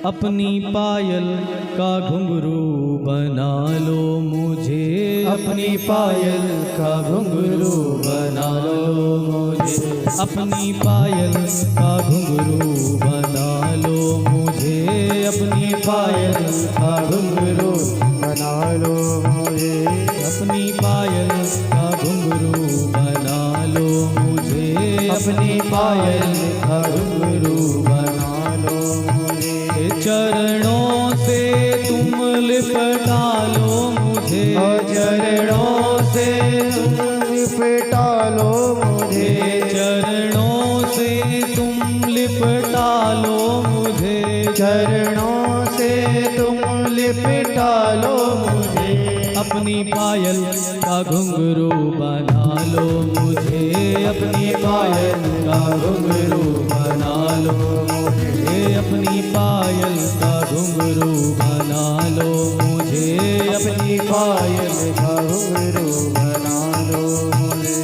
अपनी पायल का घुंघरू बना लो मुझे, अपनी पायल का घुंघरू बना लो मुझे, अपनी पायल का घुंघरू बना लो मुझे, अपनी पायल का घुंघरू बना लो मुझे, अपनी पायल का घुंघरू बना लो मुझे, अपनी पायल का घुंघरू बना लो मुझे, चरणों से तुम लिपटा लो मुझे, चरणों से तुम लिपटा लो मुझे, चरणों से तुम लिपटा लो मुझे, चरणों से तुम लिपटा लो मुझे, अपनी पायल का घुंघरू बना लो मुझे, अपनी पायल का घुंघरू बना लो मुझे, अपनी पायल का घुंघरू बना लो मुझे, अपनी पायल का घुंघरू बना लो मुझे।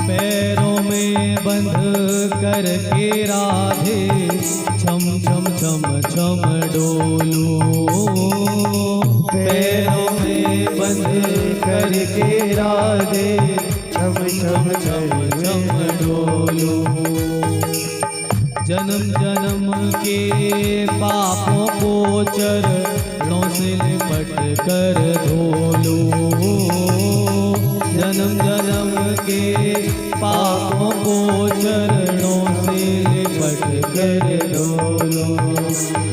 पैरों में बंध करके राधे छम छम छम छम डोलो, पैरों में बंध करके राधे छम छम छम छम डोलो, जन्म जन्म के पापों को चरणों से लिपट कर धोलो, जन्म जन्म के पापों को चरणों से लिपट कर धोलो,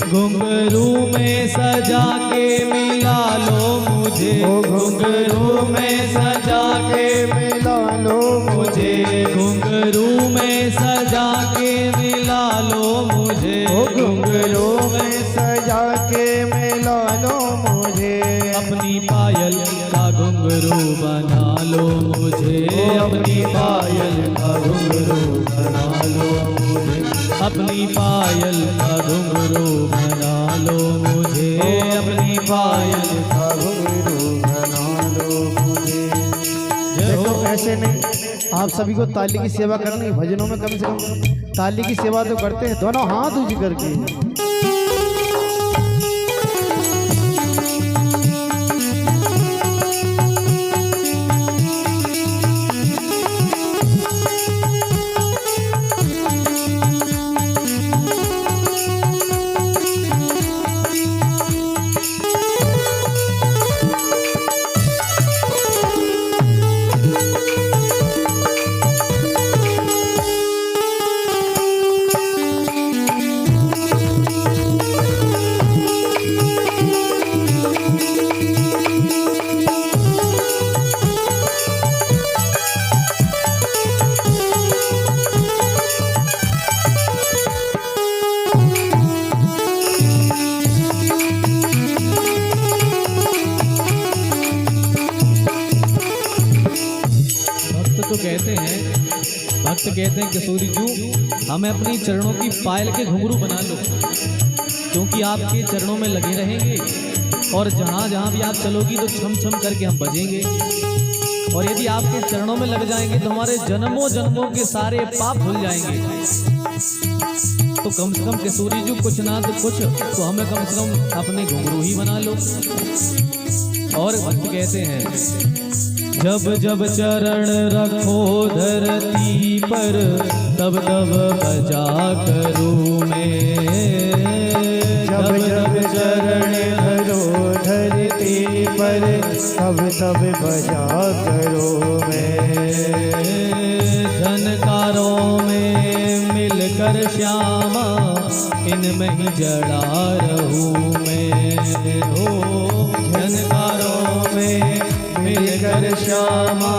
घुंघरू में सजा के मिला लो मुझे, घुंघरू में सजा के मिला लो मुझे, घुंघरू में सजा के मिला लो मुझे, घुंघरू में सजा के मिला लो मुझे, अपनी पायल का घुंघरू बना लो मुझे, अपनी पायल का घुंघरू बना लो मुझे, अपनी पायल का घुंघरू बना लो मुझे, अपनी पायल का घुंघरू बना लो मुझे। देखो ऐसे नहीं, आप सभी को ताली की सेवा करनी है, भजनों में कम से कम ताली की सेवा तो करते हैं, दोनों हाथ ऊंचे करके। भक्त कहते हैं किशोरी जी हमें अपनी चरणों की पायल के घुंघरू बना लो, क्योंकि आपके चरणों में लगे रहेंगे और जहाँ जहाँ भी आप चलोगी तो छम छम करके हम बजेंगे, और यदि आपके चरणों में लग जाएंगे तो हमारे जन्मों जन्मों के सारे पाप भूल जाएंगे। तो कम से कम किशोरी जी कुछ ना तो कुछ तो हमें कम से कम अपने घुंघरू ही बना लो। और भक्त कहते हैं जब जब चरण रखो धरती पर तब तब बजा करूँ मैं, जब जब चरण धरो धरती पर तब तब बजा करो मैं, झनकारों में मिलकर श्यामा इनमें ही जड़ा रहूँ मैं, हो झनकारों में मिलकर श्यामा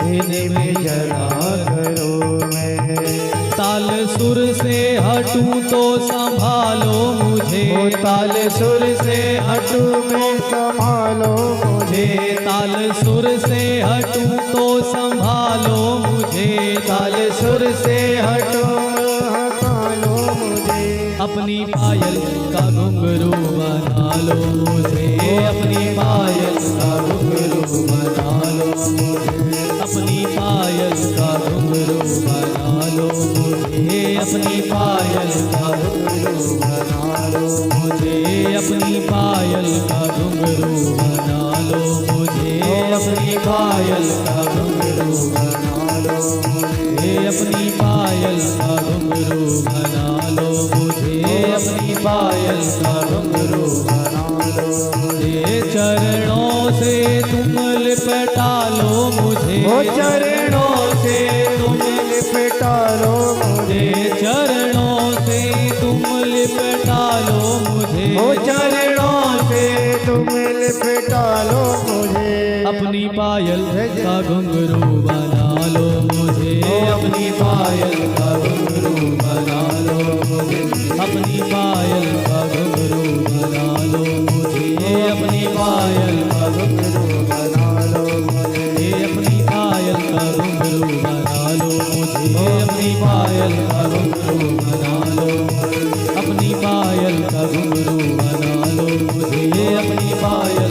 इनमें जड़ा करो मैं, ताल सुर से हटूं तो संभालो मुझे, ओ ताल सुर से हटूं मैं संभालो मुझे, ताल सुर से हटूं तो संभालो मुझे, ताल सुर से हटूं संभालो मुझे, अपनी पायल का घुंघरू बना लो मुझे, अपनी पायल का घुंघरू बना लो मुझे, अपनी पायल का घुंघरू बना लो मुझे, अपनी पायल का घुंघरू बना लो मुझे, अपनी पायल का घुंघरू बना लो मुझे, अपनी पायल का घुंघरू बना लो मुझे, अपनी पायल का घुंघरू बना लो मुझे, अपनी पायल का घुंघरू बना लो मुझे, चरणों से तुम लिपटा लो मुझे, ओ चरणों से तुम लिपटा लो मुझे, चरणों से तुम लिपटा लो मुझे, ओ चरणों से तुम लिपटा लो मुझे, अपनी पायल का घुंघरू बना लो मुझे, अपनी पायल का घुंघरू बना लो मुझे, अपनी पायल का घुंघरू बना लो मुझे, अपनी पायल का घुंघरू बना लो मुझे, अपनी पायल का घुंघरू बना लो मुझे, अपनी पायल का घुंघरू बना लो, अपनी पायल का घुंघरू बना लो मुझे, अपनी पायल